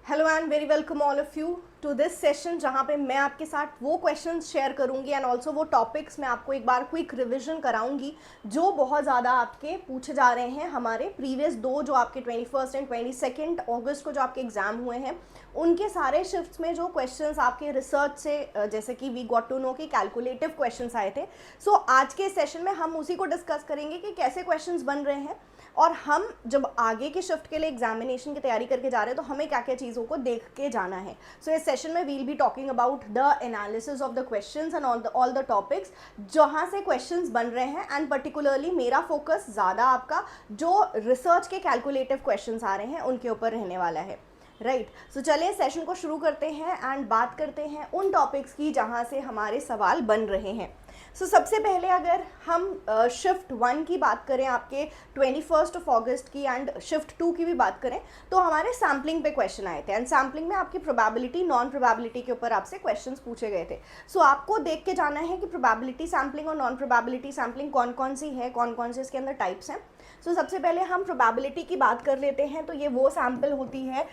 Hello and very welcome all of you to this session जहाँ पे मैं आपके साथ वो क्वेश्चंस शेयर करूँगी एंड ऑल्सो वो टॉपिक्स मैं आपको एक बार क्विक रिविजन कराऊंगी जो बहुत ज़्यादा आपके पूछे जा रहे हैं। हमारे प्रीवियस दो जो आपके 21 एंड 22 अगस्त को जो आपके एग्ज़ाम हुए हैं उनके सारे शिफ्ट्स में जो क्वेश्चंस आपके रिसर्च से जैसे कि वी गॉट टू नो कि कैलकुलेटिव क्वेश्चंस आए थे। सो आज के सेशन में हम उसी को डिस्कस करेंगे कि कैसे क्वेश्चंस बन रहे हैं और हम जब आगे के शिफ्ट के लिए एग्जामिनेशन की तैयारी करके जा रहे हैं तो हमें क्या क्या चीज़ों को देख के जाना है। सो इस सेशन में we'll be talking about the analysis of the questions and all the topics जहाँ से क्वेश्चंस बन रहे हैं एंड पर्टिकुलरली मेरा फोकस ज़्यादा आपका जो रिसर्च के कैलकुलेटिव क्वेश्चंस आ रहे हैं उनके ऊपर रहने वाला है। राइट सो चलिए सेशन को शुरू करते हैं एंड बात करते हैं उन टॉपिक्स की जहाँ से हमारे सवाल बन रहे हैं। सो सबसे पहले अगर हम शिफ्ट 1 की बात करें आपके 21 अगस्त की एंड शिफ्ट 2 की भी बात करें तो हमारे सैम्पलिंग पे क्वेश्चन आए थे एंड सैम्पलिंग में आपकी प्रोबेबिलिटी नॉन प्रोबेबिलिटी के ऊपर आपसे क्वेश्चंस पूछे गए थे। सो आपको देख के जाना है कि प्रोबेबिलिटी सैम्पलिंग और नॉन प्रोबेबिलिटी सैम्पलिंग कौन कौन सी है, कौन कौन से इसके अंदर टाइप्स हैं। सो सबसे पहले हम प्रोबेबिलिटी की बात कर लेते हैं तो ये वो सैम्पल होती है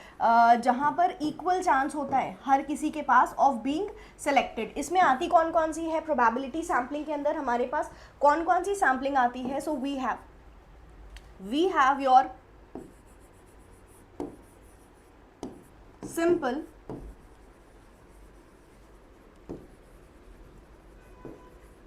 जहाँ पर इक्वल चांस होता है हर किसी के पास ऑफ बीइंग सेलेक्टेड। इसमें आती कौन कौन सी है प्रोबेबिलिटी सैम्पलिंग के अंदर हमारे पास कौन कौन सी सैम्पलिंग आती है। So we have your simple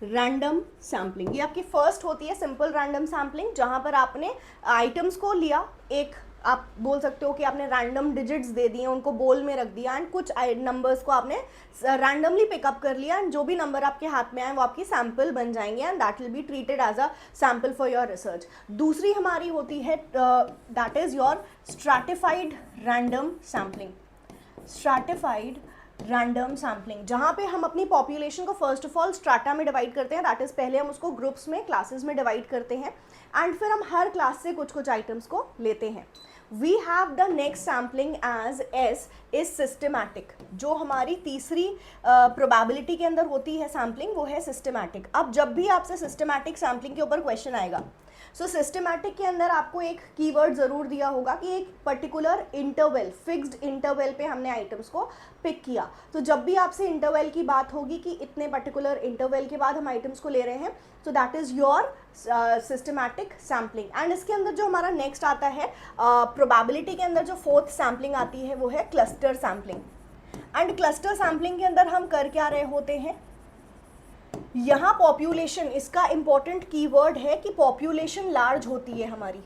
random sampling, ये आपकी फर्स्ट होती है सिंपल रैंडम सैम्पलिंग जहाँ पर आपने आइटम्स को लिया, एक आप बोल सकते हो कि आपने रैंडम डिजिट्स दे दिए, उनको बोल में रख दिया एंड कुछ नंबर्स को आपने रैंडमली पिकअप कर लिया एंड जो भी नंबर आपके हाथ में आए वो आपकी सैम्पल बन जाएंगे and that will be treated as a sample for your research. दूसरी हमारी होती है that is your stratified random sampling. Stratified random sampling जहाँ पे हम अपनी पॉपुलेशन को फर्स्ट ऑफ ऑल स्ट्राटा में डिवाइड करते हैं, दैट इज़ पहले हम उसको ग्रुप्स में क्लासेस में डिवाइड करते हैं एंड फिर हम हर क्लास से कुछ कुछ आइटम्स को लेते हैं। We have the next sampling as S is systematic. जो हमारी तीसरी प्रोबेबिलिटी के अंदर होती है सैम्पलिंग वो है सिस्टमैटिक। अब जब भी आपसे सिस्टमैटिक सैम्पलिंग के ऊपर क्वेश्चन आएगा सो सिस्टमैटिक के अंदर आपको एक कीवर्ड ज़रूर दिया होगा कि एक पर्टिकुलर इंटरवल, फिक्स्ड इंटरवल पे हमने आइटम्स को पिक किया। तो जब भी आपसे इंटरवल की बात होगी कि इतने पर्टिकुलर इंटरवल के बाद हम आइटम्स को ले रहे हैं तो that is your systematic sampling. And इसके अंदर जो हमारा नेक्स्ट आता है प्रोबेबिलिटी के अंदर जो फोर्थ सैम्पलिंग आती है वो है cluster sampling. And cluster sampling के अंदर हम कर क्या रहे होते हैं, यहाँ पॉपुलेशन, इसका इंपॉर्टेंट कीवर्ड है कि पॉपुलेशन लार्ज होती है हमारी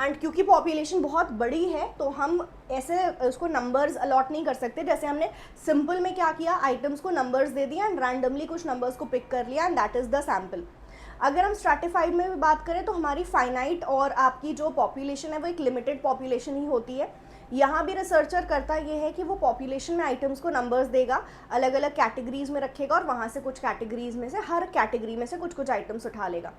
एंड क्योंकि पॉपुलेशन बहुत बड़ी है तो हम ऐसे उसको नंबर्स अलॉट नहीं कर सकते। जैसे हमने सिंपल में क्या किया, आइटम्स को नंबर्स दे दिया एंड रैंडमली कुछ नंबर्स को पिक कर लिया and that is the sample. अगर हम स्ट्रैटिफाइड में भी बात करें तो हमारी फाइनाइट और आपकी जो पॉपुलेशन है वो एक लिमिटेड पॉपुलेशन ही होती है। यहाँ भी रिसर्चर करता ये है कि वो पॉपुलेशन में आइटम्स को नंबर्स देगा, अलग अलग कैटेगरीज में रखेगा और वहाँ से कुछ कैटेगरीज में से हर कैटेगरी में से कुछ कुछ आइटम्स उठा लेगा।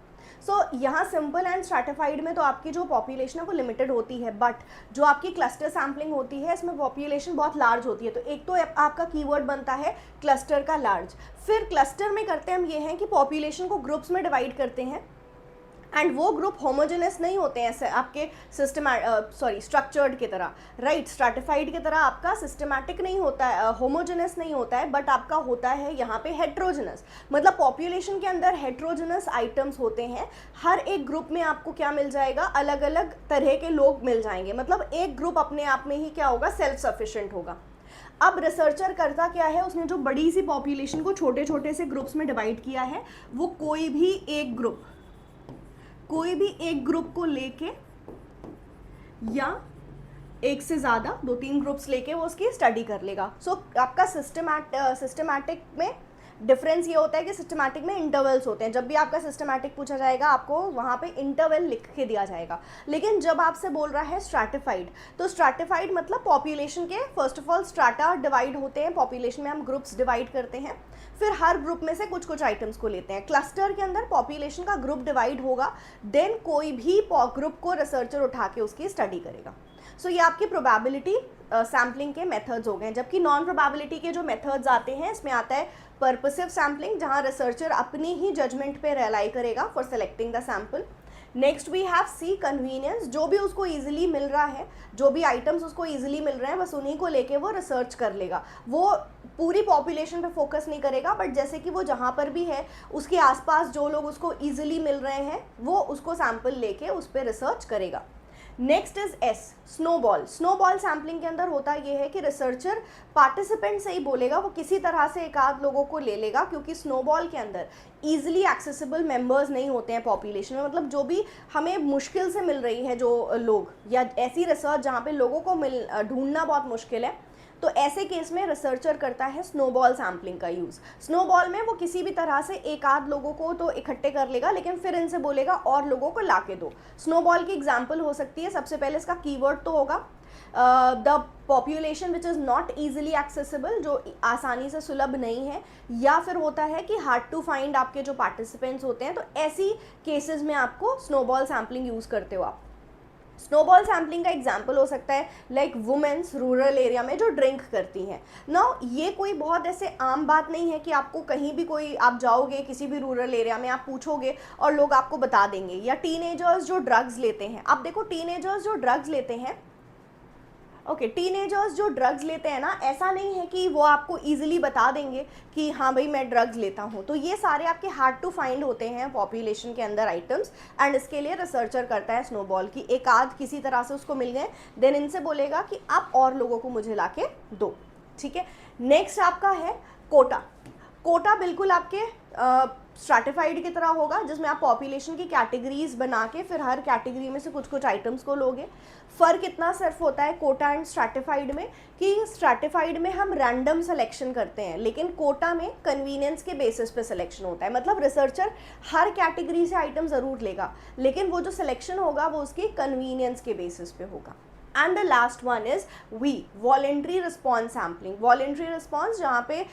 सो यहाँ सिंपल एंड स्ट्रैटिफाइड में तो आपकी जो पॉपुलेशन है वो लिमिटेड होती है, बट जो आपकी क्लस्टर सैम्पलिंग होती है इसमें पॉपुलेशन बहुत लार्ज होती है। तो एक तो आपका कीवर्ड बनता है क्लस्टर का लार्ज। फिर क्लस्टर में करते हम ये हैं कि पॉपुलेशन को ग्रुप्स में डिवाइड करते हैं एंड वो ग्रुप होमोजेनस नहीं होते हैं ऐसे आपके स्ट्रक्चर्ड की तरह, राइट। स्ट्रैटिफाइड की तरह आपका सिस्टमैटिक नहीं होता है, होमोजेनस नहीं होता है, बट आपका होता है यहाँ पे हेट्रोजेनस। मतलब पॉपुलेशन के अंदर हेट्रोजेनस आइटम्स होते हैं। हर एक ग्रुप में आपको क्या मिल जाएगा, अलग अलग तरह के लोग मिल जाएंगे। मतलब एक ग्रुप अपने आप में ही क्या होगा, सेल्फ सफिशिएंट होगा। अब रिसर्चर करता क्या है, उसने जो बड़ी सी पॉपुलेशन को छोटे छोटे से ग्रुप्स में डिवाइड किया है वो कोई भी एक ग्रुप को लेके या एक से ज़्यादा 2-3 ग्रुप्स लेके वो उसकी स्टडी कर लेगा। सो आपका सिस्टमैटिक में डिफरेंस ये होता है कि सिस्टमैटिक में इंटरवल्स होते हैं। जब भी आपका सिस्टमैटिक पूछा जाएगा आपको वहाँ पे इंटरवल लिख के दिया जाएगा। लेकिन जब आपसे बोल रहा है स्ट्रैटिफाइड तो स्ट्रैटिफाइड मतलब पॉपुलेशन के first of all strata divide होते हैं, पॉपुलेशन में हम ग्रुप्स डिवाइड करते हैं, फिर हर ग्रुप में से कुछ कुछ आइटम्स को लेते हैं। क्लस्टर के अंदर पॉपुलेशन का ग्रुप डिवाइड होगा, देन कोई भी ग्रुप को रिसर्चर उठा के उसकी स्टडी करेगा। सो ये आपकी प्रोबेबिलिटी सैम्पलिंग के मेथड्स हो गए। जबकि नॉन प्रोबेबिलिटी के जो मेथड्स आते हैं इसमें आता है पर्पसिव सैम्पलिंग, जहाँ रिसर्चर अपनी ही जजमेंट पे रिलाई करेगा for selecting the sample. Next we have C convenience, जो भी उसको ईजिली मिल रहा है, जो भी आइटम्स उसको ईजिली मिल रहे हैं बस उन्हीं को लेके वो रिसर्च कर लेगा, वो पूरी पॉपुलेशन पे फोकस नहीं करेगा, बट जैसे कि वो जहाँ पर भी है उसके आसपास जो लोग उसको ईजिली मिल रहे हैं वो उसको सैम्पल लेके उस पर रिसर्च करेगा। Next is S, snowball. Snowball sampling के अंदर होता ये है कि रिसर्चर पार्टिसिपेंट से ही बोलेगा, वो किसी तरह से एक आध लोगों को ले लेगा, क्योंकि स्नोबॉल के अंदर ईजिली एक्सेसिबल मेंबर्स नहीं होते हैं पॉपुलेशन में, मतलब जो भी हमें मुश्किल से मिल रही है जो लोग, या ऐसी रिसर्च जहाँ पे लोगों को ढूंढना बहुत मुश्किल है, तो ऐसे केस में रिसर्चर करता है स्नोबॉल सैम्पलिंग का यूज़। स्नोबॉल में वो किसी भी तरह से एक आध लोगों को तो इकट्ठे कर लेगा, लेकिन फिर इनसे बोलेगा और लोगों को ला के दो। स्नोबॉल की एग्जाम्पल हो सकती है, सबसे पहले इसका कीवर्ड तो होगा the population which is not easily accessible, जो आसानी से सुलभ नहीं है, या फिर होता है कि हार्ड टू फाइंड आपके जो पार्टिसिपेंट्स होते हैं, तो ऐसी केसेस में आपको स्नोबॉल सैम्पलिंग यूज़ करते हो आप। स्नोबॉल सैम्पलिंग का एग्जाम्पल हो सकता है लाइक वुमेन्स रूरल एरिया में जो ड्रिंक करती हैं। नाउ ये कोई बहुत ऐसे आम बात नहीं है कि आपको कहीं भी कोई, आप जाओगे किसी भी रूरल एरिया में, आप पूछोगे और लोग आपको बता देंगे। या टीनेजर्स जो ड्रग्स लेते हैं, आप देखो टीनेजर्स जो ड्रग्स लेते हैं, टीनेजर्स जो ड्रग्स लेते हैं ना, ऐसा नहीं है कि वो आपको ईजिली बता देंगे कि हाँ भाई मैं ड्रग्स लेता हूँ, तो ये सारे आपके हार्ड टू फाइंड होते हैं पॉपुलेशन के अंदर आइटम्स, एंड इसके लिए रिसर्चर करता है स्नोबॉल की एक आध किसी तरह से उसको मिल गए, देन इनसे बोलेगा कि आप और लोगों को मुझे ला के दो, ठीक है। नेक्स्ट आपका है कोटा। कोटा बिल्कुल आपके स्ट्रैटिफाइड की तरह होगा, जिसमें आप पॉपुलेशन की कैटेगरीज बना के फिर हर कैटेगरी में से कुछ कुछ आइटम्स को लोगे। फ़र्क इतना सिर्फ होता है कोटा एंड स्ट्रैटिफाइड में कि स्ट्रैटिफाइड में हम रैंडम सिलेक्शन करते हैं, लेकिन कोटा में कन्वीनियंस के बेसिस पे सिलेक्शन होता है। मतलब रिसर्चर हर कैटेगरी से आइटम ज़रूर लेगा, लेकिन वो जो सिलेक्शन होगा वो उसकी कन्वीनियंस के बेसिस पे होगा। And the last one is we, voluntary response sampling. Voluntary response जहाँ पे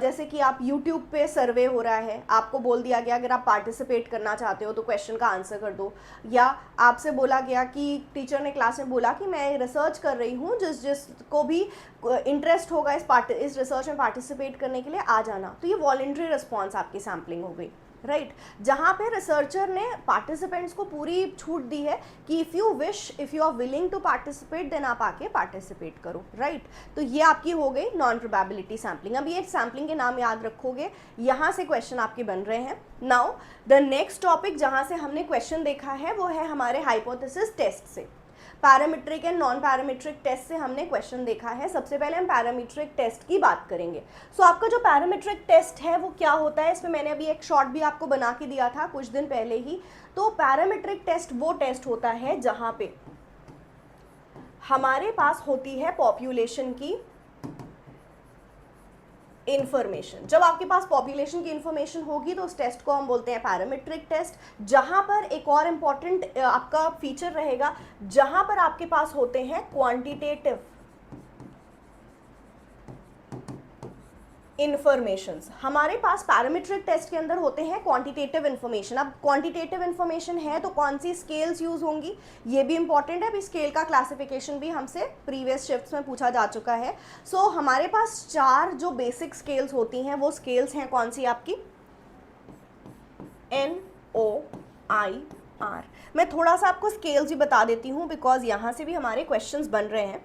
जैसे कि आप यूट्यूब पे सर्वे हो रहा है, आपको बोल दिया गया अगर आप पार्टिसिपेट करना चाहते हो तो क्वेश्चन का आंसर कर दो, या आपसे बोला गया कि टीचर ने क्लास में बोला कि मैं रिसर्च कर रही हूँ, जिसको भी इंटरेस्ट होगा इस रिसर्च में पार्टिसिपेट करने के लिए आ जाना, तो ये वॉलेंट्री रिस्पॉन्स आपकी सैम्पलिंग हो गई, राइट। जहाँ पे रिसर्चर ने पार्टिसिपेंट्स को पूरी छूट दी है कि if you wish, if you are willing to participate, then आप आके पार्टिसिपेट करो, राइट। तो ये आपकी हो गई नॉन प्रोबेबिलिटी सैम्पलिंग। अब ये सैम्पलिंग के नाम याद रखोगे, यहाँ से क्वेश्चन आपके बन रहे हैं। नाउ द नेक्स्ट टॉपिक जहाँ से हमने क्वेश्चन देखा है वो है हमारे हाइपोथेसिस टेस्ट से। Parametric and non parametric test से हमने क्वेश्चन देखा है। सबसे पहले हम पैरामीट्रिक टेस्ट की बात करेंगे। सो आपका जो पैरामीट्रिक टेस्ट है वो क्या होता है, इसमें मैंने अभी एक शॉर्ट भी आपको बना के दिया था कुछ दिन पहले ही। तो पैरामीट्रिक टेस्ट वो टेस्ट होता है जहाँ पे हमारे पास होती है पॉपुलेशन की इन्फॉर्मेशन। जब आपके पास पॉपुलेशन की इन्फॉर्मेशन होगी तो उस टेस्ट को हम बोलते हैं पैरामीट्रिक टेस्ट। जहां पर एक और इम्पॉर्टेंट आपका फीचर रहेगा, जहां पर आपके पास होते हैं क्वांटिटेटिव इन्फॉर्मेशंस। हमारे पास पैरामीट्रिक टेस्ट के अंदर होते हैं क्वांटिटेटिव इन्फॉर्मेशन। अब क्वांटिटेटिव इन्फॉर्मेशन है तो कौन सी स्केल्स यूज होंगी, ये भी इंपॉर्टेंट है। अभी स्केल का क्लासिफिकेशन भी हमसे प्रीवियस शिफ्ट्स में पूछा जा चुका है। सो हमारे पास 4 जो बेसिक स्केल्स होती हैं वो स्केल्स हैं कौन सी आपकी, NOIR। मैं थोड़ा सा आपको स्केल्स भी बता देती हूँ बिकॉज यहाँ से भी हमारे क्वेश्चंस बन रहे हैं।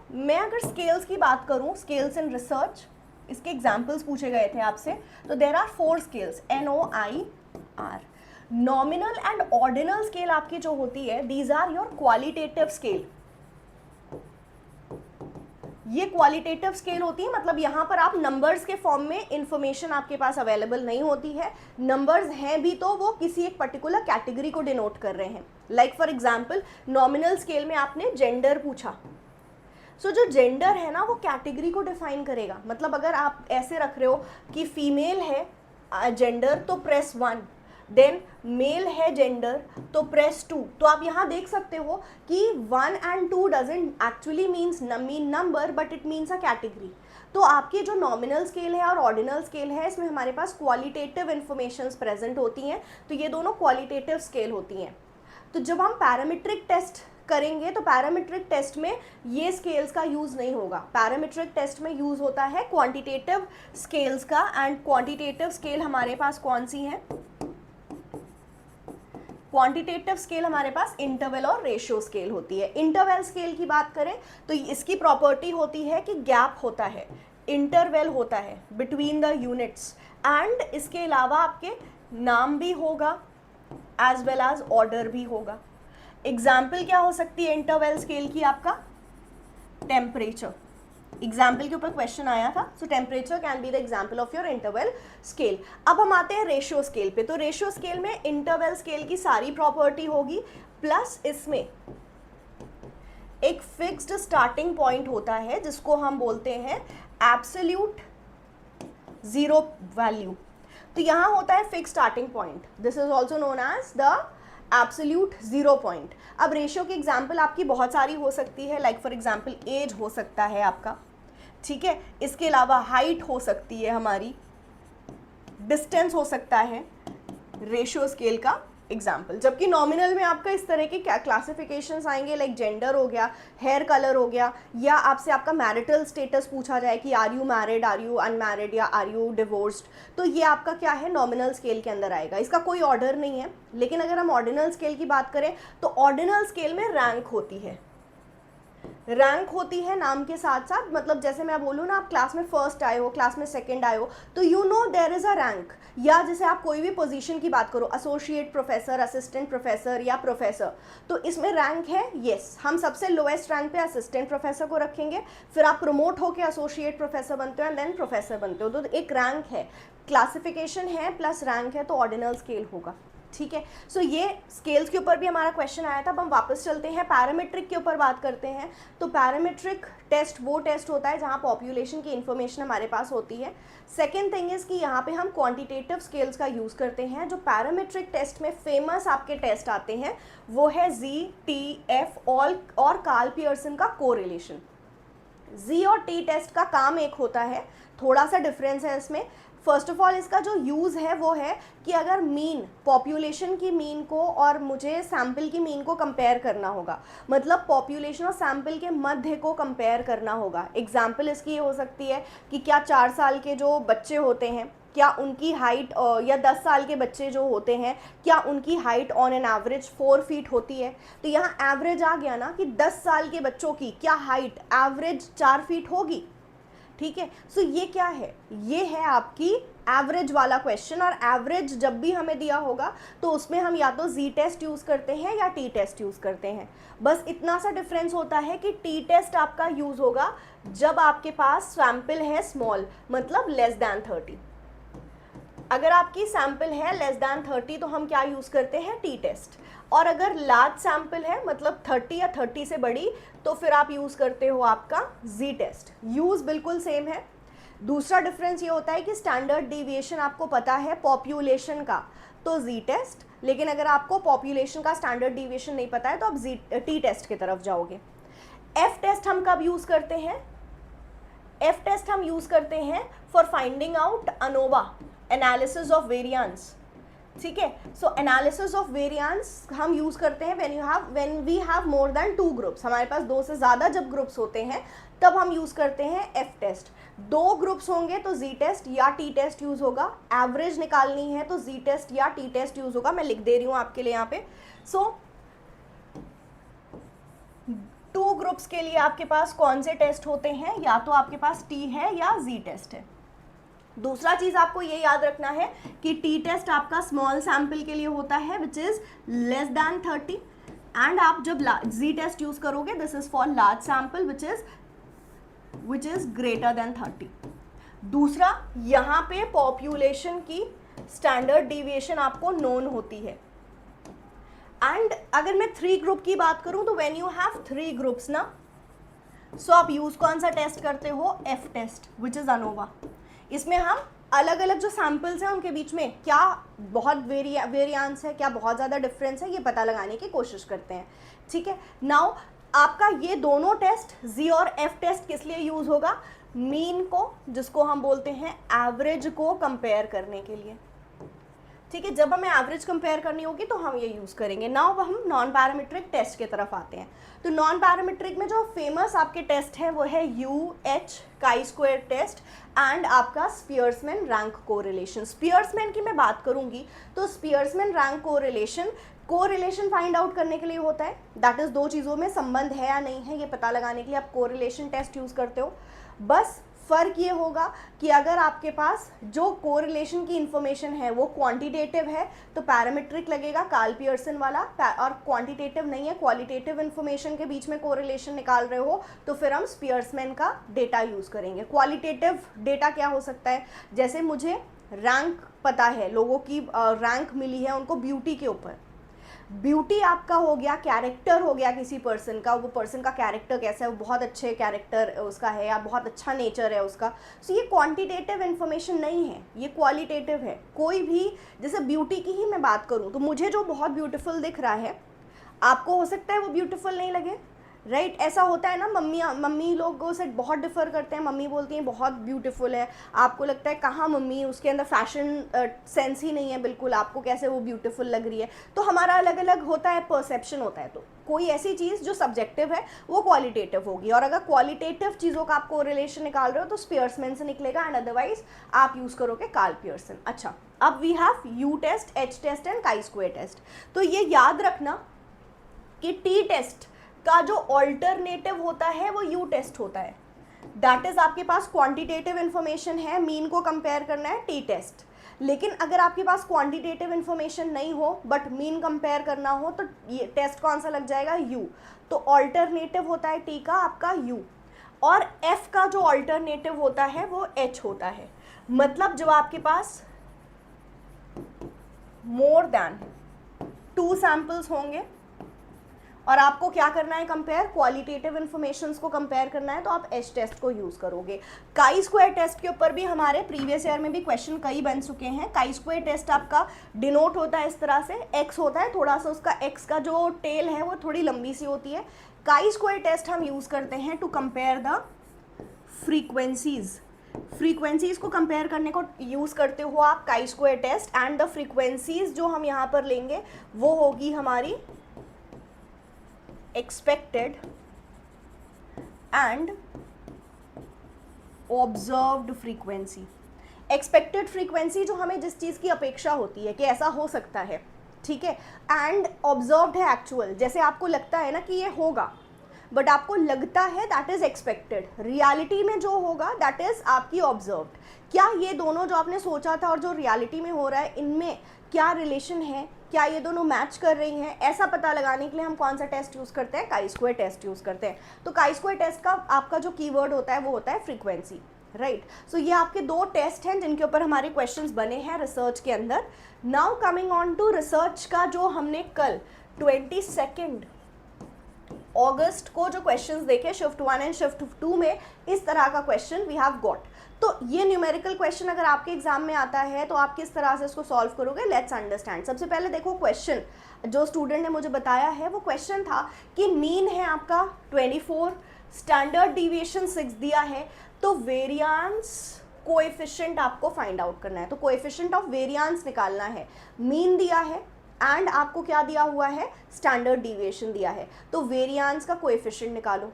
मैं अगर स्केल्स की बात करूं, स्केल्स इन रिसर्च, इसके एग्जाम्पल्स पूछे गए थे आपसे, तो there are 4 scales NOIR। Nominal and ordinal scale आपकी जो होती है, these are your qualitative scale. ये क्वालिटेटिव स्केल होती है, मतलब यहाँ पर आप नंबर्स के फॉर्म में इंफॉर्मेशन आपके पास अवेलेबल नहीं होती है। नंबर्स हैं भी तो वो किसी एक पर्टिकुलर कैटेगरी को डिनोट कर रहे हैं। Like for example nominal scale में आपने जेंडर पूछा, सो जो जेंडर है ना वो कैटेगरी को डिफाइन करेगा। मतलब अगर आप ऐसे रख रहे हो कि फीमेल है जेंडर तो प्रेस 1, देन मेल है जेंडर तो प्रेस 2, तो आप यहाँ देख सकते हो कि 1 and 2 doesn't actually mean number but it means a category. तो आपकी जो नॉमिनल स्केल है और ऑर्डिनल स्केल है, इसमें हमारे पास क्वालिटेटिव इन्फॉर्मेशंस प्रेजेंट होती हैं, तो ये दोनों क्वालिटेटिव स्केल होती हैं। तो जब हम पैरामीट्रिक टेस्ट करेंगे तो पैरामीट्रिक टेस्ट में ये स्केल्स का यूज़ नहीं होगा। पैरामीट्रिक टेस्ट में यूज़ होता है क्वांटिटेटिव स्केल्स का, एंड क्वांटिटेटिव स्केल हमारे पास कौन सी है? क्वांटिटेटिव स्केल हमारे पास इंटरवल और रेशियो स्केल होती है। इंटरवल स्केल की बात करें तो इसकी प्रॉपर्टी होती है कि गैप होता है, इंटरवल होता है बिटवीन द यूनिट्स, एंड इसके अलावा आपके नाम भी होगा एज वेल एज ऑर्डर भी होगा। एग्जाम्पल क्या हो सकती है इंटरवल स्केल की? आपका टेम्परेचर, एग्जाम्पल के ऊपर क्वेश्चन आया था, सो temperature can be the example of your interval scale. अब हम आते हैं रेशियो स्केल पे। तो रेशियो स्केल में इंटरवल स्केल की सारी प्रॉपर्टी होगी, प्लस इसमें एक फिक्स्ड स्टार्टिंग पॉइंट होता है जिसको हम बोलते हैं एब्सोल्यूट जीरो वैल्यू। तो यहाँ होता है fix starting point, this is also known as the absolute zero point. अब रेशियो की एग्जाम्पल आपकी बहुत सारी हो सकती है, लाइक फॉर एग्जाम्पल एज हो सकता है आपका, ठीक है। इसके अलावा हाइट हो सकती है हमारी, डिस्टेंस हो सकता है रेशियो स्केल का एग्जाम्पल। जबकि नॉमिनल में आपका इस तरह के क्लासिफिकेशंस आएंगे, लाइक जेंडर हो गया, हेयर कलर हो गया, या आपसे आपका मैरिटल स्टेटस पूछा जाए कि are you married, are you unmarried, या आर यू डिवोर्स्ड, तो ये आपका क्या है, नॉमिनल स्केल के अंदर आएगा। इसका कोई ऑर्डर नहीं है। लेकिन अगर हम ऑर्डिनल स्केल की बात करें तो ऑर्डिनल स्केल में रैंक होती है, रैंक होती है नाम के साथ साथ। मतलब जैसे मैं बोलूँ ना, आप क्लास में फर्स्ट आए हो, क्लास में सेकंड आए हो, तो you know there is a rank. या जैसे आप कोई भी पोजीशन की बात करो, एसोसिएट प्रोफेसर, असिस्टेंट प्रोफेसर या प्रोफेसर, तो इसमें रैंक है। यस, हम सबसे लोएस्ट रैंक पे असिस्टेंट प्रोफेसर को रखेंगे, फिर आप प्रमोट होकर एसोसिएट प्रोफेसर बनते हो एंड देन प्रोफेसर बनते हो, तो एक रैंक है, क्लासिफिकेशन है प्लस रैंक है, तो ऑर्डिनल स्केल होगा, ठीक है। सो ये स्केल्स के ऊपर भी हमारा क्वेश्चन आया था। अब हम वापस चलते हैं पैरामीट्रिक के ऊपर बात करते हैं। तो पैरामीट्रिक टेस्ट वो टेस्ट होता है जहाँ पॉपुलेशन की इन्फॉर्मेशन हमारे पास होती है। सेकेंड थिंग इज़ कि यहाँ पे हम क्वांटिटेटिव स्केल्स का यूज़ करते हैं। जो पैरामीट्रिक टेस्ट में फेमस आपके टेस्ट आते हैं वो है ZTF और कार्ल पियर्सन का कोरिलेशन। जी और टी टेस्ट का काम एक होता है, थोड़ा सा डिफरेंस है इसमें। फर्स्ट ऑफ ऑल इसका जो यूज़ है वो है कि अगर मीन, पॉपुलेशन की मीन को और मुझे सैम्पल की मीन को कंपेयर करना होगा, मतलब पॉपुलेशन और सैम्पल के मध्य को कंपेयर करना होगा। एग्जाम्पल इसकी ये हो सकती है कि क्या 4 साल के जो बच्चे होते हैं, क्या उनकी हाइट, या 10 साल के बच्चे जो होते हैं, क्या उनकी height on an average 4 feet होती है। तो यहाँ एवरेज आ गया ना कि 10 साल के बच्चों की क्या हाइट एवरेज 4 फीट होगी, ठीक है। सो ये क्या है, ये है आपकी एवरेज वाला क्वेश्चन। और एवरेज जब भी हमें दिया होगा तो उसमें हम या तो जी टेस्ट यूज़ करते हैं या टी टेस्ट यूज़ करते हैं। बस इतना सा डिफरेंस होता है कि टी टेस्ट आपका यूज़ होगा जब आपके पास सैम्पल है स्मॉल, मतलब लेस दैन 30। अगर आपकी सैम्पल है लेस दैन 30 तो हम क्या यूज़ करते हैं, टी टेस्ट। और अगर लार्ज सैम्पल है, मतलब 30 या 30 से बड़ी, तो फिर आप यूज़ करते हो आपका जी टेस्ट। यूज़ बिल्कुल सेम है। दूसरा डिफरेंस ये होता है कि स्टैंडर्ड डेविएशन आपको पता है पॉपुलेशन का, तो जी टेस्ट। लेकिन अगर आपको पॉपुलेशन का स्टैंडर्ड डेविएशन नहीं पता है तो आप टी टेस्ट की तरफ जाओगे। एफ टेस्ट हम कब यूज़ करते हैं, एफ टेस्ट हम यूज़ करते हैं for finding out ANOVA, analysis of variance, ठीक है। सो एनालिसिस ऑफ वेरिएंस हम यूज़ करते हैं when we have more than 2 groups. हमारे पास 2 से ज़्यादा जब ग्रुप्स होते हैं तब हम यूज़ करते हैं एफ टेस्ट। 2 ग्रुप्स होंगे तो जी टेस्ट या टी टेस्ट यूज़ होगा। एवरेज निकालनी है तो जी टेस्ट या टी टेस्ट यूज़ होगा। मैं लिख दे रही हूँ आपके लिए यहाँ पे। सो 2 ग्रुप्स के लिए आपके पास कौन से टेस्ट होते हैं, या तो आपके पास टी है या जी टेस्ट है। दूसरा चीज़ आपको ये याद रखना है कि टी टेस्ट आपका स्मॉल सैम्पल के लिए होता है which is less than 30, and आप जब जी टेस्ट यूज़ करोगे this is for large sample which is greater than 30। दूसरा, यहाँ पे पॉपुलेशन की स्टैंडर्ड डेविएशन आपको नोन होती है। एंड अगर मैं 3 ग्रुप की बात करूँ तो व्हेन यू हैव 3 ग्रुप्स ना, सो आप यूज़ कौन सा टेस्ट करते हो, F test which is ANOVA. इसमें हम अलग अलग जो सैम्पल्स हैं उनके बीच में क्या बहुत वेरिएंस है, क्या बहुत ज़्यादा डिफरेंस है, ये पता लगाने की कोशिश करते हैं, ठीक है। नाउ आपका ये दोनों टेस्ट जी और एफ टेस्ट किस लिए यूज़ होगा, मीन को, जिसको हम बोलते हैं एवरेज को कंपेयर करने के लिए। ठीक है, जब हमें एवरेज कंपेयर करनी होगी तो हम ये यूज़ करेंगे। नाउ हम नॉन पैरामीट्रिक टेस्ट की तरफ आते हैं। तो नॉन पैरामीट्रिक में जो फेमस आपके टेस्ट हैं वो है UH काई स्क्वायर टेस्ट एंड आपका स्पियर्समैन रैंक कोरिलेशन। स्पियर्समैन की मैं बात करूंगी तो स्पियर्समैन रैंक कोरिलेशन फाइंड आउट करने के लिए होता है, दैट इज दो चीज़ों में संबंध है या नहीं है ये पता लगाने के लिए आप कोरिलेशन टेस्ट यूज़ करते हो। बस फ़र्क ये होगा कि अगर आपके पास जो कोरिलेशन की इंफॉर्मेशन है वो क्वांटिटेटिव है तो पैरामीट्रिक लगेगा कार्ल पियर्सन वाला, और क्वांटिटेटिव नहीं है, क्वालिटेटिव इंफॉर्मेशन के बीच में कोरिलेशन निकाल रहे हो तो फिर हम स्पियर्समैन का डेटा यूज़ करेंगे। क्वालिटेटिव डेटा क्या हो सकता है, जैसे मुझे रैंक पता है, लोगों की रैंक मिली है उनको ब्यूटी के ऊपर। ब्यूटी आपका हो गया, कैरेक्टर हो गया किसी पर्सन का, वो पर्सन का कैरेक्टर कैसा है, वो बहुत अच्छे कैरेक्टर उसका है या बहुत अच्छा नेचर है उसका। सो ये क्वांटिटेटिव इन्फॉर्मेशन नहीं है, ये क्वालिटेटिव है। कोई भी, जैसे ब्यूटी की ही मैं बात करूँ तो मुझे जो बहुत ब्यूटीफुल दिख रहा है आपको हो सकता है वो ब्यूटीफुल नहीं लगे, राइट ऐसा होता है ना। मम्मी लोगों से बहुत डिफ़र करते हैं, मम्मी बोलती हैं बहुत ब्यूटीफुल है, आपको लगता है कहाँ मम्मी, उसके अंदर फैशन सेंस ही नहीं है बिल्कुल, आपको कैसे वो ब्यूटीफुल लग रही है। तो हमारा अलग अलग होता है, परसेप्शन होता है। तो कोई ऐसी चीज़ जो सब्जेक्टिव है वो क्वालिटेटिव होगी, और अगर क्वालिटेटिव चीज़ों का आप कोरिलेशन निकाल रहे हो तो स्पियर्समैन से निकलेगा, एंड अदरवाइज आप यूज़ करोगे कार्ल पियर्सन। अच्छा, अब we have U test, H test and chi square test. तो ये याद रखना कि टी टेस्ट का जो ऑल्टरनेटिव होता है वो यू टेस्ट होता है। दैट इज आपके पास क्वांटिटेटिव इन्फॉर्मेशन है, मीन को कंपेयर करना है, टी टेस्ट। लेकिन अगर आपके पास क्वांटिटेटिव इन्फॉर्मेशन नहीं हो बट मीन कंपेयर करना हो तो ये टेस्ट कौन सा लग जाएगा, यू। तो ऑल्टरनेटिव होता है टी का आपका यू, और एफ का जो ऑल्टरनेटिव होता है वो एच होता है। मतलब जब आपके पास मोर देन 2 सैंपल्स होंगे और आपको क्या करना है, कंपेयर, क्वालिटेटिव इन्फॉर्मेशंस को कंपेयर करना है, तो आप एच टेस्ट को यूज़ करोगे। काई स्क्वायर टेस्ट के ऊपर भी हमारे प्रीवियस ईयर में भी क्वेश्चन कई बन चुके हैं। काई स्क्वायर टेस्ट आपका डिनोट होता है इस तरह से, एक्स होता है थोड़ा सा, उसका एक्स का जो टेल है वो थोड़ी लंबी सी होती है। काई स्क्वायर टेस्ट हम यूज़ करते हैं टू कंपेयर द फ्रीक्वेंसीज को कंपेयर करने को यूज़ करते हो आप chi square test, and the frequencies जो हम यहाँ पर लेंगे वो होगी हमारी expected and observed frequency. Expected frequency जो हमें जिस चीज़ की अपेक्षा होती है कि ऐसा हो सकता है, ठीक है, एंड ऑब्जर्व्ड है एक्चुअल, जैसे आपको लगता है ना कि ये होगा बट आपको लगता है दैट इज एक्सपेक्टेड, रियलिटी में जो होगा दैट इज आपकी ऑब्जर्व्ड। क्या ये दोनों जो आपने सोचा था और जो रियलिटी में हो रहा है इनमें क्या रिलेशन है, क्या ये दोनों मैच कर रही हैं, ऐसा पता लगाने के लिए हम कौन सा टेस्ट यूज़ करते हैं, काई स्क्वायर टेस्ट यूज़ करते हैं। तो काई स्क्वायर टेस्ट का आपका जो कीवर्ड होता है वो होता है फ्रीक्वेंसी, राइट। सो ये आपके 2 टेस्ट हैं जिनके ऊपर हमारे क्वेश्चंस बने हैं रिसर्च के अंदर। Now coming on to research का, जो हमने कल 22 अगस्त को जो क्वेश्चंस देखे शिफ्ट 1 एंड शिफ्ट 2 में, इस तरह का क्वेश्चन वी हैव गॉट। तो ये न्यूमेरिकल क्वेश्चन अगर आपके एग्जाम में आता है तो आप किस तरह से इसको सॉल्व करोगे, लेट्स अंडरस्टैंड। सबसे पहले देखो क्वेश्चन जो स्टूडेंट ने मुझे बताया है, वो क्वेश्चन था कि मीन है आपका 24, स्टैंडर्ड डिविएशन 6 दिया है, तो वेरिएंस कोएफिशिएंट आपको फाइंड आउट करना है। तो कोएफिशिएंट ऑफ वेरिएंस निकालना है, मीन दिया है एंड आपको क्या दिया हुआ है, स्टैंडर्ड डिविएशन दिया है, तो वेरिएंस का कोएफिशिएंट निकालो।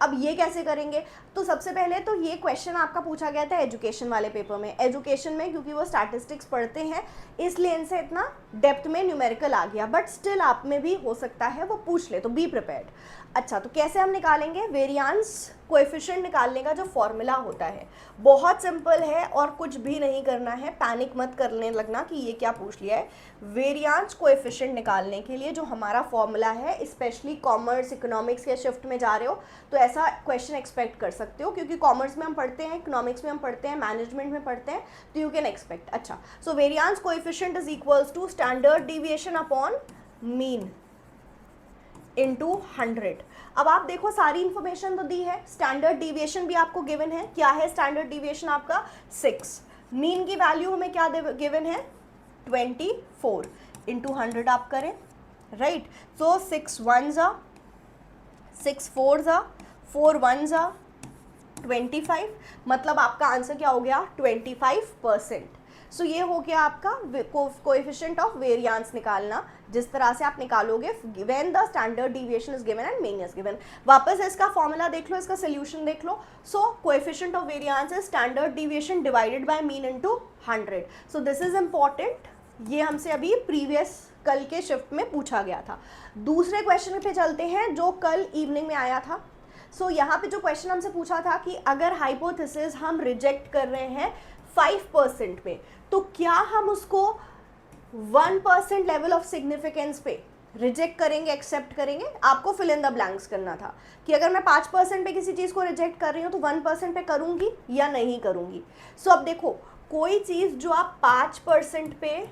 अब ये कैसे करेंगे, तो सबसे पहले तो ये क्वेश्चन आपका पूछा गया था एजुकेशन वाले पेपर में। एजुकेशन में क्योंकि वो स्टैटिस्टिक्स पढ़ते हैं इसलिए इनसे इतना डेप्थ में न्यूमेरिकल आ गया, बट स्टिल आप में भी हो सकता है वो पूछ ले, तो बी प्रिपेयर्ड। अच्छा, तो कैसे हम निकालेंगे वेरिएंस कोएफिशिएंट निकालने का जो फॉर्मूला होता है बहुत सिंपल है और कुछ भी नहीं करना है, पैनिक मत करने लगना कि ये क्या पूछ लिया है। वेरिएंस कोएफिशिएंट निकालने के लिए जो हमारा फॉर्मूला है, स्पेशली कॉमर्स इकोनॉमिक्स के शिफ्ट में जा रहे हो तो ऐसा क्वेश्चन एक्सपेक्ट कर सकते हो, क्योंकि कॉमर्स में हम पढ़ते हैं, इकोनॉमिक्स में हम पढ़ते हैं, मैनेजमेंट में पढ़ते हैं, तो यू कैन एक्सपेक्ट। अच्छा, so variance coefficient is equals to standard deviation upon mean into 100। अब आप देखो सारी इंफॉर्मेशन तो दी है, स्टैंडर्ड डिविएशन भी आपको गिवन है, क्या है स्टैंडर्ड डिविएशन आपका 6, मीन की वैल्यू हमें क्या गिवन है 24, इंटू 100 आप करें, राइट। सो 6 1 जा, 6 4 जा, 4 1 जा 25, मतलब आपका आंसर क्या हो गया 25%। सो ये हो गया आपका कोएफिशिएंट ऑफ वेरिएंस निकालना, जिस तरह से आप निकालोगे when the standard deviation is given and mean is given. वापस इसका फॉर्मूला देख लो, इसका सोल्यूशन देख लो। So coefficient of variance is standard deviation divided by mean into 100। So this is important, ये हमसे अभी प्रीवियस कल के शिफ्ट में पूछा गया था। दूसरे क्वेश्चन पे चलते हैं जो कल इवनिंग में आया था। सो यहाँ पे जो क्वेश्चन हमसे पूछा था कि अगर हाइपोथेसिस हम रिजेक्ट कर रहे हैं 5% पे, तो क्या हम उसको 1% लेवल ऑफ सिग्निफिकेंस पे रिजेक्ट करेंगे, एक्सेप्ट करेंगे? आपको फिल इन द ब्लैंक्स करना था कि अगर मैं 5% पे किसी चीज़ को रिजेक्ट कर रही हूँ तो 1% पे करूँगी या नहीं करूँगी। सो अब देखो, कोई चीज़ जो आप 5% पे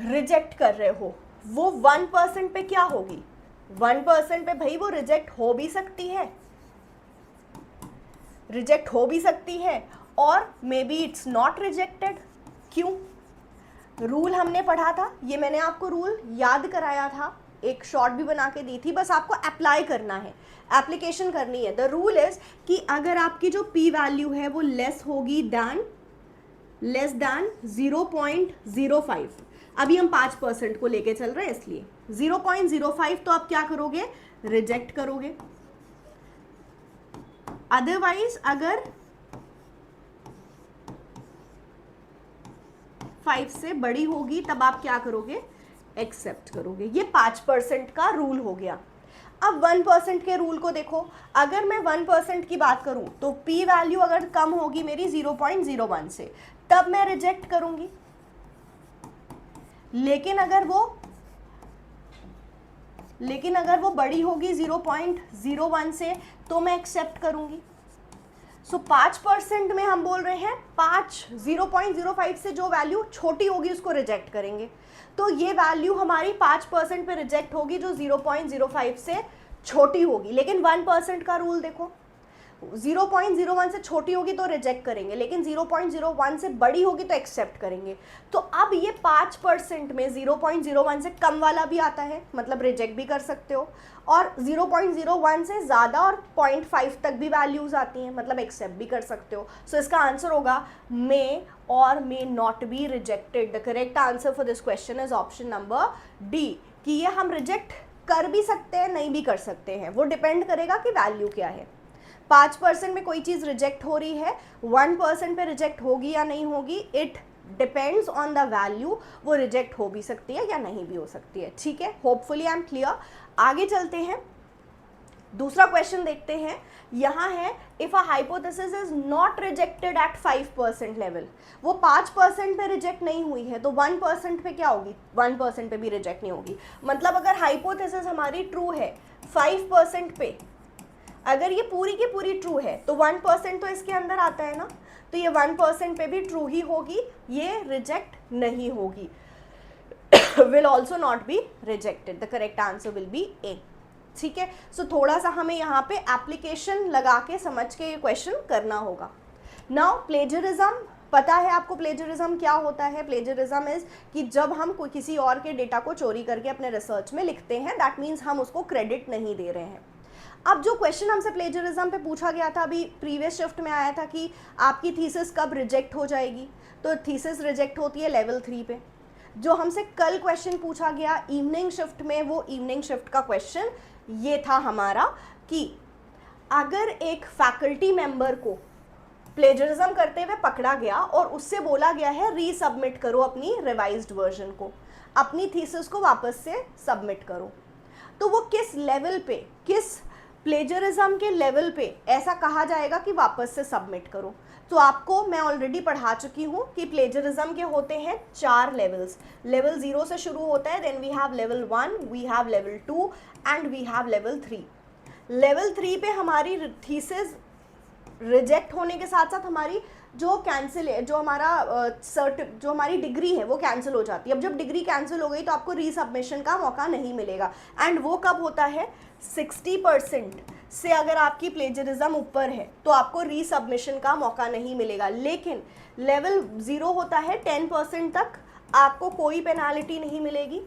रिजेक्ट कर रहे हो वो 1% पे क्या होगी? 1% पे भाई वो रिजेक्ट हो भी सकती है, रिजेक्ट हो भी सकती है, और may be it's not rejected. क्यों? रूल हमने पढ़ा था, ये मैंने आपको रूल याद कराया था, एक शॉर्ट भी बना के दी थी, बस आपको अप्लाई करना है, एप्लीकेशन करनी है। द रूल इज कि अगर आपकी जो पी वैल्यू है वो लेस देन 0.05, अभी हम 5% को लेके चल रहे हैं इसलिए 0.05, तो आप क्या करोगे? रिजेक्ट करोगे। अदरवाइज अगर 5 से बड़ी होगी तब आप क्या करोगे? एक्सेप्ट करोगे। ये 5% का रूल हो गया। अब 1% के रूल को देखो, अगर मैं 1% की बात करूं तो पी वैल्यू अगर कम होगी मेरी 0.01 से तब मैं रिजेक्ट करूंगी, लेकिन अगर वो बड़ी होगी 0.01 से तो मैं एक्सेप्ट करूंगी। सो 5% में हम बोल रहे हैं 0.05 से जो वैल्यू छोटी होगी उसको रिजेक्ट करेंगे। तो ये वैल्यू हमारी 5% पे रिजेक्ट होगी जो 0.05 से छोटी होगी। लेकिन 1% का रूल देखो, 0.01 से छोटी होगी तो रिजेक्ट करेंगे, लेकिन 0.01 से बड़ी होगी तो एक्सेप्ट करेंगे। तो अब ये 5% में 0.01 से कम वाला भी आता है, मतलब रिजेक्ट भी कर सकते हो, और 0.01 से ज़्यादा और 0.5 तक भी वैल्यूज़ आती हैं, मतलब एक्सेप्ट भी कर सकते हो। सो इसका आंसर होगा मे और may not be rejected. The correct answer for this question is option number D, कि ये हम रिजेक्ट कर भी सकते हैं, नहीं भी कर सकते हैं, वो डिपेंड करेगा कि वैल्यू क्या है। 5% में कोई चीज़ रिजेक्ट हो रही है, 1% पे रिजेक्ट होगी या नहीं होगी, it depends on the value, वो रिजेक्ट हो भी सकती है या नहीं भी हो सकती है। ठीक है, होपफुली आई एम क्लियर। आगे चलते हैं, दूसरा क्वेश्चन देखते हैं। यहाँ है if a hypothesis is not rejected at 5% level, वो 5% पे रिजेक्ट नहीं हुई है तो 1% पे क्या होगी? 1% पे भी रिजेक्ट नहीं होगी। मतलब अगर हाइपोथेसिस हमारी ट्रू है 5% पे, अगर ये पूरी की पूरी ट्रू है तो 1% तो इसके अंदर आता है ना, तो ये 1% पे भी ट्रू ही होगी, ये रिजेक्ट नहीं होगी, will also not be rejected. The correct answer will be A. ठीक है, सो थोड़ा सा हमें यहाँ पे एप्लीकेशन लगा के समझ के ये क्वेश्चन करना होगा। नाउ प्लेजरिज्म, पता है आपको प्लेजरिज्म क्या होता है? प्लेजरिज्म इज कि जब हम कोई किसी और के डेटा को चोरी करके अपने रिसर्च में लिखते हैं, दैट मीन्स हम उसको क्रेडिट नहीं दे रहे हैं। अब जो क्वेश्चन हमसे प्लेजरिज्म पे पूछा गया था, अभी प्रीवियस शिफ्ट में आया था कि आपकी थीसिस कब रिजेक्ट हो जाएगी, तो थीसिस रिजेक्ट होती है लेवल 3 पे। जो हमसे कल क्वेश्चन पूछा गया इवनिंग शिफ्ट में, वो इवनिंग शिफ्ट का क्वेश्चन ये था हमारा कि अगर एक फैकल्टी मेंबर को प्लेजरिज्म करते हुए पकड़ा गया और उससे बोला गया है रीसबमिट करो अपनी रिवाइज्ड वर्जन को, अपनी थीसिस को वापस से सबमिट करो, तो वो किस लेवल पे, किस प्लेजरिज्म के लेवल पे ऐसा कहा जाएगा कि वापस से सबमिट करो? तो आपको मैं ऑलरेडी पढ़ा चुकी हूँ कि प्लेजरिज्म के होते हैं 4 लेवल्स। लेवल 0 से शुरू होता है, then we have level 1, we have level 2 and we have level 3। Level 3 पे हमारी थीसिस रिजेक्ट होने के साथ साथ हमारी जो कैंसिल है, जो हमारा जो हमारी डिग्री है वो कैंसिल हो जाती है। अब जब डिग्री कैंसिल हो गई तो आपको रीसबमिशन का मौका नहीं मिलेगा, एंड वो कब होता है? 60% से अगर आपकी प्लेजरिज्म ऊपर है तो आपको रीसबमिशन का मौका नहीं मिलेगा। लेकिन लेवल 0 होता है 10% तक आपको कोई पेनाल्टी नहीं मिलेगी।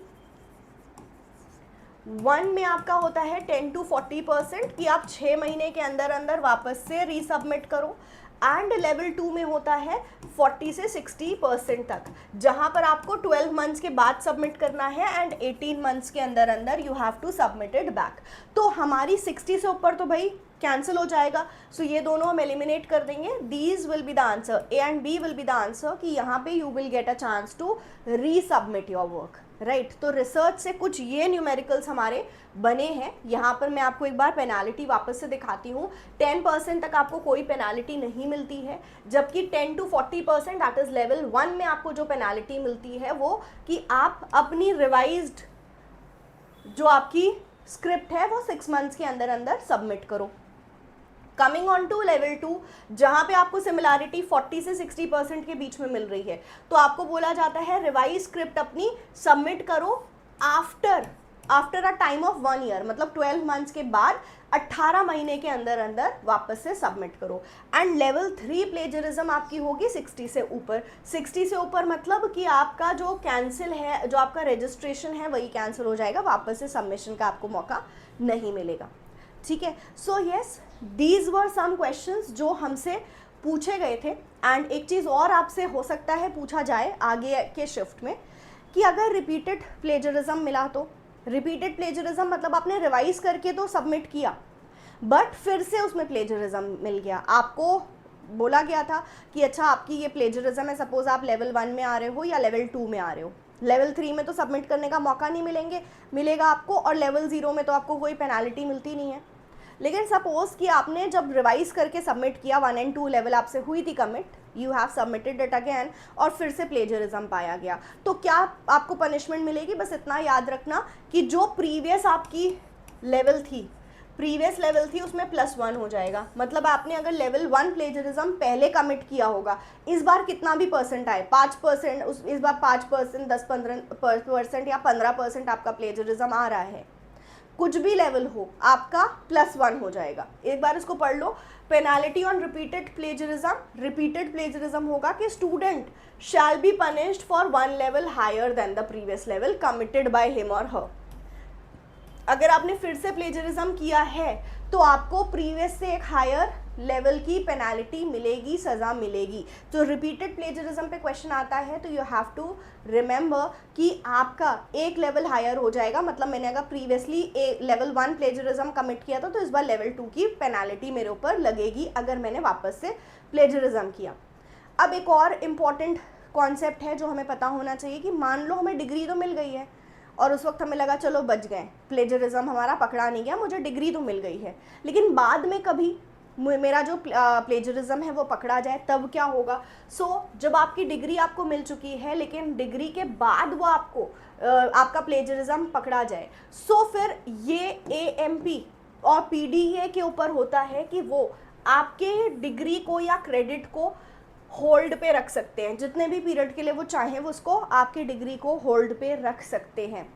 1 में आपका होता है 10 to 40% कि आप 6 महीने के अंदर अंदर वापस से रीसबमिट करो, एंड लेवल 2 में होता है 40 से 60% तक, जहां पर आपको 12 मंथ्स के बाद सबमिट करना है एंड 18 मंथ्स के अंदर अंदर you have to submit it back. तो हमारी 60 से ऊपर तो भाई कैंसिल हो जाएगा, सो ये दोनों हम एलिमिनेट कर देंगे। These will be the answer, A and B will be the answer कि यहाँ पे you will get a chance to resubmit your work, right. तो रिसर्च से कुछ ये न्यूमेरिकल्स हमारे बने हैं। यहाँ पर मैं आपको एक बार पेनाल्टी वापस से दिखाती हूँ। 10% तक आपको कोई पेनाल्टी नहीं मिलती है, जबकि 10 to 40% दैट इज लेवल 1 में आपको जो पेनाल्टी मिलती है वो कि आप अपनी रिवाइज्ड जो आपकी स्क्रिप्ट है वो 6 मंथ्स के अंदर अंदर सबमिट करो। कमिंग ऑन टू लेवल 2, जहाँ पे आपको सिमिलैरिटी 40 से 60% के बीच में मिल रही है, तो आपको बोला जाता है रिवाइज स्क्रिप्ट अपनी सबमिट करो after a time of 1 year, मतलब 12 मंथ्स के बाद 18 महीने के अंदर अंदर वापस से सबमिट करो। एंड लेवल 3 प्लेजरिज्म आपकी होगी 60 से ऊपर। 60 से ऊपर मतलब कि आपका जो कैंसिल है, जो आपका रजिस्ट्रेशन है वही कैंसिल हो जाएगा, वापस से सबमिशन का आपको मौका नहीं मिलेगा, ठीक है। So yes, these were some questions जो हमसे पूछे गए थे। एंड एक चीज़ और आपसे हो सकता है पूछा जाए आगे के शिफ्ट में कि अगर रिपीटेड प्लेजरिज्म मिला तो, रिपीटेड प्लेजरिज्म मतलब आपने रिवाइज करके तो सबमिट किया बट फिर से उसमें प्लेजरिज्म मिल गया। आपको बोला गया था कि अच्छा आपकी ये प्लेजरिज्म है, सपोज आप लेवल 1 में आ रहे हो या लेवल 2 में आ रहे हो, लेवल 3 में तो सबमिट करने का मौका नहीं मिलेगा आपको, और लेवल 0 में तो आपको कोई पेनाल्टी मिलती नहीं है। लेकिन सपोज कि आपने जब रिवाइज करके सबमिट किया, 1 and 2 लेवल आपसे हुई थी commit, you have submitted it again और फिर से प्लेजरिज्म पाया गया, तो क्या आपको पनिशमेंट मिलेगी? बस इतना याद रखना कि जो प्रीवियस आपकी लेवल थी उसमें +1 हो जाएगा। मतलब आपने अगर लेवल 1 प्लेजरिज्म पहले कमिट किया होगा, इस बार कितना भी परसेंट आए, 5%, इस बार 5%, 10-15% या 15% आपका प्लेजरिज्म आ रहा है, कुछ भी लेवल हो आपका +1 हो जाएगा। एक बार इसको पढ़ लो, पेनाल्टी ऑन रिपीटेड प्लेजरिज्म होगा कि student shall be punished for 1 level higher than the previous level committed by him और हर। अगर आपने फिर से प्लेजरिज्म किया है तो आपको प्रीवियस से एक हायर लेवल की पेनाल्टी मिलेगी, सज़ा मिलेगी। तो रिपीटेड प्लेजरिज्म पे क्वेश्चन आता है तो यू हैव टू रिमेंबर कि आपका एक लेवल हायर हो जाएगा। मतलब मैंने अगर प्रीवियसली लेवल 1 प्लेजरिज्म कमिट किया था तो इस बार लेवल 2 की पेनाल्टी मेरे ऊपर लगेगी अगर मैंने वापस से प्लेजरिज्म किया। अब एक और इम्पॉर्टेंट कॉन्सेप्ट है जो हमें पता होना चाहिए कि मान लो हमें डिग्री तो मिल गई है और उस वक्त हमें लगा चलो बच गए, प्लेजरिज्म हमारा पकड़ा नहीं गया, मुझे डिग्री तो मिल गई है, लेकिन बाद में कभी मेरा जो प्लेजरिज्म है वो पकड़ा जाए तब क्या होगा? जब आपकी डिग्री आपको मिल चुकी है लेकिन डिग्री के बाद वो आपको आपका प्लेजरिज्म पकड़ा जाए, फिर ये AMP और PDEA के ऊपर होता है कि वो आपके डिग्री को या क्रेडिट को होल्ड पे रख सकते हैं, जितने भी पीरियड के लिए वो चाहें वो उसको आपकी डिग्री को होल्ड पे रख सकते हैं,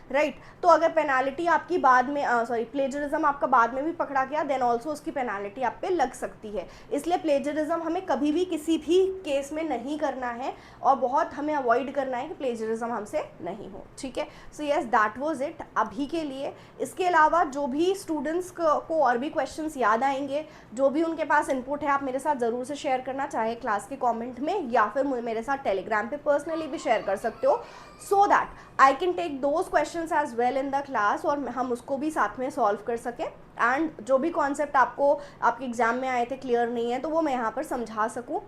राइट। तो अगर पेनाल्टी आपकी बाद में प्लेजरिज्म आपका बाद में भी पकड़ा गया देन ऑल्सो उसकी पेनाल्टी आप पे लग सकती है। इसलिए प्लेजरिज्म हमें कभी भी किसी भी केस में नहीं करना है और बहुत हमें अवॉइड करना है कि प्लेजरिज्म हमसे नहीं हो, ठीक है। So yes, that was it अभी के लिए। इसके अलावा जो भी स्टूडेंट्स को और भी क्वेश्चंस याद आएंगे, जो भी उनके पास इनपुट है, आप मेरे साथ ज़रूर से शेयर करना, चाहे क्लास के कॉमेंट में या फिर मेरे साथ टेलीग्राम पे पर्सनली भी शेयर कर सकते हो, so that I can take those questions as well in the class और हम उसको भी साथ में सॉल्व कर सकें। एंड जो भी कॉन्सेप्ट आपको आपके एग्जाम में आए थे क्लियर नहीं है तो वो मैं यहाँ पर समझा सकूँ।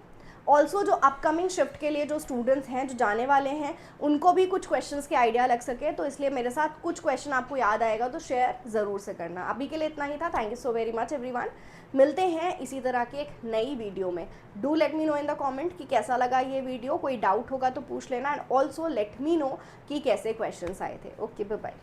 ऑल्सो जो अपकमिंग शिफ्ट के लिए जो स्टूडेंट्स हैं जो जाने वाले हैं उनको भी कुछ क्वेश्चंस के आइडिया लग सके, तो इसलिए मेरे साथ कुछ क्वेश्चन आपको याद आएगा तो शेयर ज़रूर से करना। अभी के लिए इतना ही था। Thank you so very much everyone. मिलते हैं इसी तरह की एक नई वीडियो में। Do let me no in the comment कि कैसा लगा ये वीडियो, कोई डाउट होगा तो पूछ लेना, and also let me know कि कैसे क्वेश्चंस आए थे। Okay, bye bye.